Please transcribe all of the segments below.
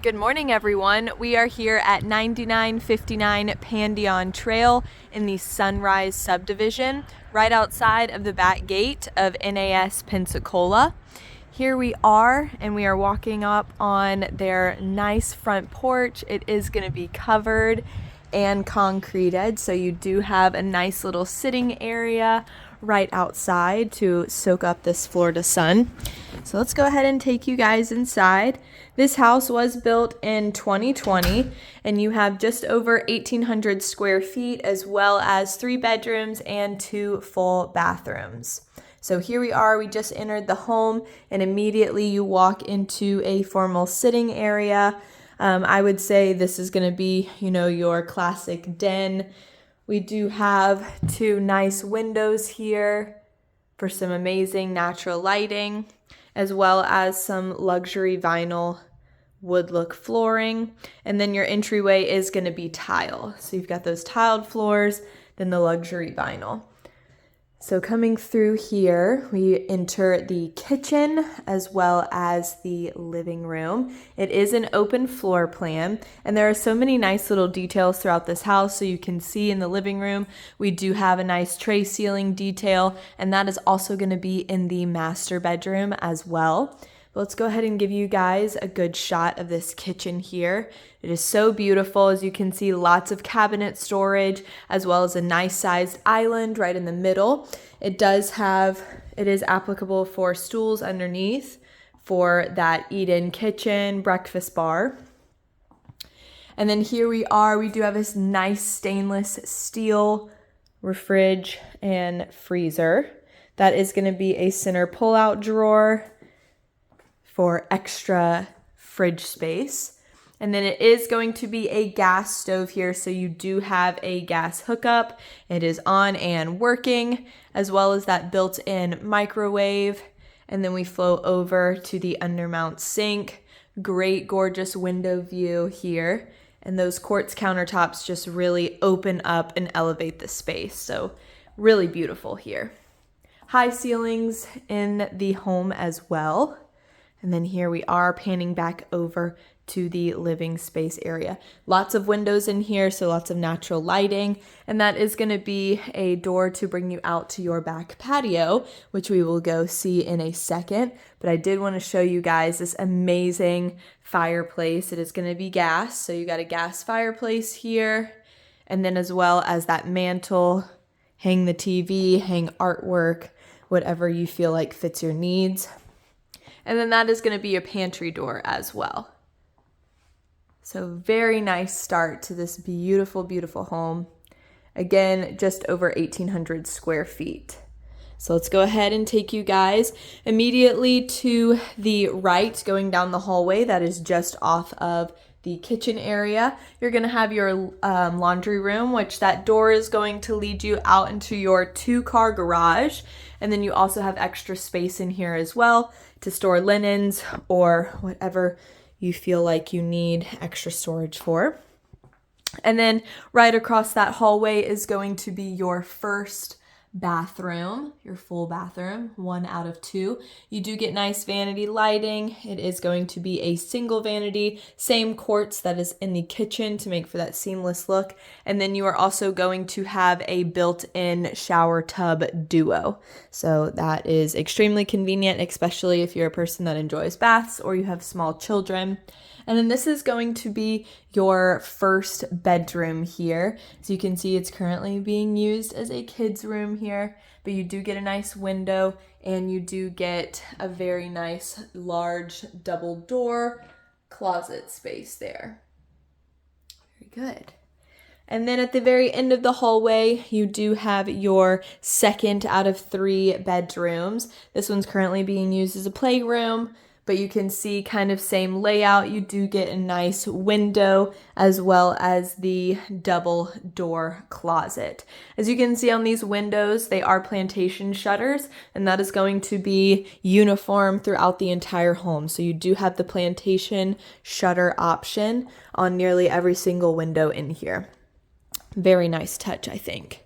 Good morning, everyone. We are here at 9959 Pandion Trail in the Sunrise subdivision, right outside of the back gate of NAS Pensacola. Here we are, and we are walking up on their nice front porch. It is going to be covered and concreted, so you do have a nice little sitting area right outside to soak up this Florida sun. So let's go ahead and take you guys inside. This house was built in 2020, and you have just over 1,800 square feet, as well as 3 bedrooms and 2 full bathrooms. So here we are, we just entered the home, and immediately you walk into a formal sitting area. I would say this is going to be, your classic den. We do have 2 nice windows here for some amazing natural lighting, as well as some luxury vinyl wood look flooring. And then your entryway is going to be tile. So you've got those tiled floors, then the luxury vinyl. So coming through here, we enter the kitchen as well as the living room. It is an open floor plan, and there are so many nice little details throughout this house. So you can see in the living room, we do have a nice tray ceiling detail, and that is also going to be in the master bedroom as well. Let's go ahead and give you guys a good shot of this kitchen here. It is so beautiful. As you can see, lots of cabinet storage, as well as a nice sized island right in the middle. It is applicable for stools underneath for that eat-in kitchen breakfast bar. And then here we are, we do have this nice stainless steel fridge and freezer. That is going to be a center pull-out drawer for extra fridge space. And then it is going to be a gas stove here, so you do have a gas hookup. It is on and working, as well as that built-in microwave. And then we flow over to the undermount sink. Great, gorgeous window view here. And those quartz countertops just really open up and elevate the space. So really beautiful here. High ceilings in the home as well. And then here we are panning back over to the living space area. Lots of windows in here, so lots of natural lighting. And that is going to be a door to bring you out to your back patio, which we will go see in a second. But I did want to show you guys this amazing fireplace. It is going to be gas, so you got a gas fireplace here. And then as well as that mantle, hang the TV, hang artwork, whatever you feel like fits your needs. And then that is going to be a pantry door as well. So very nice start to this beautiful, beautiful home. Again, just over 1,800 square feet. So let's go ahead and take you guys immediately to the right, going down the hallway that is just off of the kitchen area. You're going to have your laundry room, which that door is going to lead you out into your 2-car garage. And then you also have extra space in here as well to store linens or whatever you feel like you need extra storage for. And then right across that hallway is going to be your first bathroom, your full bathroom, 1 out of 2. You do get nice vanity lighting. It is going to be a single vanity, same quartz that is in the kitchen to make for that seamless look. And then you are also going to have a built-in shower tub duo. So that is extremely convenient, especially if you're a person that enjoys baths or you have small children. And then this is going to be your first bedroom here. So you can see it's currently being used as a kid's room here, but you do get a nice window and you do get a very nice large double door closet space there. Very good. And then at the very end of the hallway, you do have your second out of 3 bedrooms. This one's currently being used as a playroom, but you can see kind of same layout. You do get a nice window as well as the double door closet. As you can see on these windows, they are Plantation shutters, and that is going to be uniform throughout the entire home. So you do have the Plantation shutter option on nearly every single window in here. Very nice touch, I think.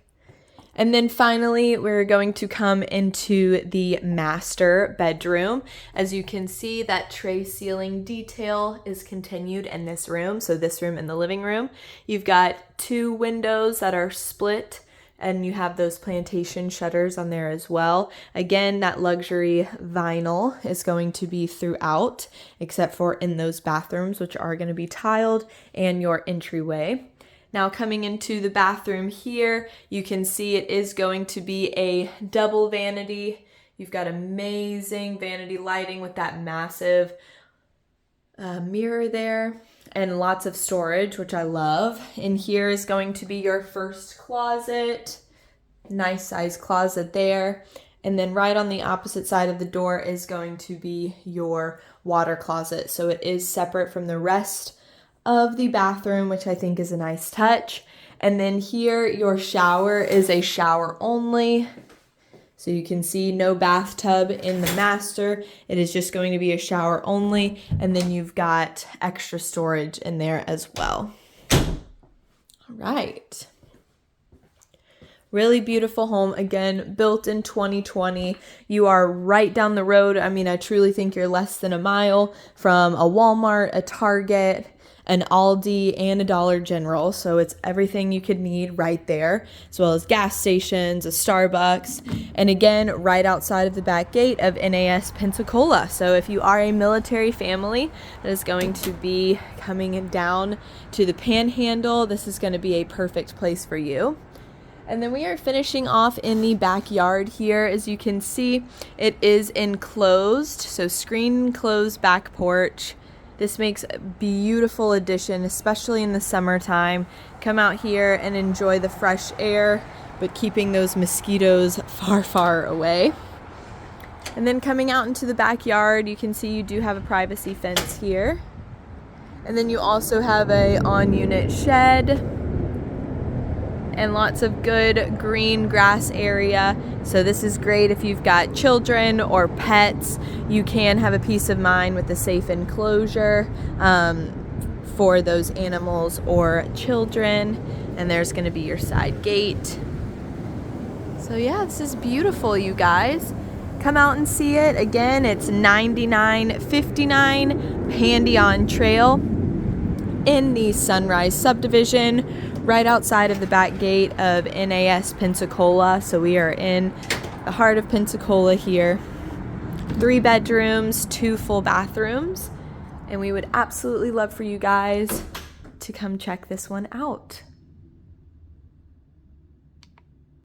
And then finally, we're going to come into the master bedroom. As you can see, that tray ceiling detail is continued in this room. So this room and the living room. You've got 2 windows that are split, and you have those plantation shutters on there as well. Again, that luxury vinyl is going to be throughout, except for in those bathrooms, which are going to be tiled, and your entryway. Now coming into the bathroom here, you can see it is going to be a double vanity. You've got amazing vanity lighting with that massive mirror there and lots of storage, which I love. In here is going to be your first closet. Nice size closet there. And then right on the opposite side of the door is going to be your water closet. So it is separate from the rest of the bathroom, which I think is a nice touch. And then here, your shower is a shower only. So you can see no bathtub in the master. It is just going to be a shower only. And then you've got extra storage in there as well. All right. Really beautiful home. Again, built in 2020. You are right down the road. I mean, I truly think you're less than a mile from a Walmart, a Target, an Aldi, and a Dollar General. So it's everything you could need right there, as well as gas stations, a Starbucks, and again, right outside of the back gate of NAS Pensacola. So if you are a military family that is going to be coming down to the Panhandle, this is going to be a perfect place for you. And then we are finishing off in the backyard here. As you can see, it is enclosed, so screen enclosed back porch. This makes a beautiful addition, especially in the summertime. Come out here and enjoy the fresh air, but keeping those mosquitoes far, far away. And then coming out into the backyard, you can see you do have a privacy fence here. And then you also have a on-unit shed and lots of good green grass area. So this is great if you've got children or pets. You can have a peace of mind with a safe enclosure for those animals or children. And there's going to be your side gate. So yeah, this is beautiful, you guys. Come out and see it. Again, it's 9959 Pandion Trail in the Sunrise subdivision, right outside of the back gate of NAS Pensacola. So we are in the heart of Pensacola here. 3 bedrooms, 2 full bathrooms, and we would absolutely love for you guys to come check this one out.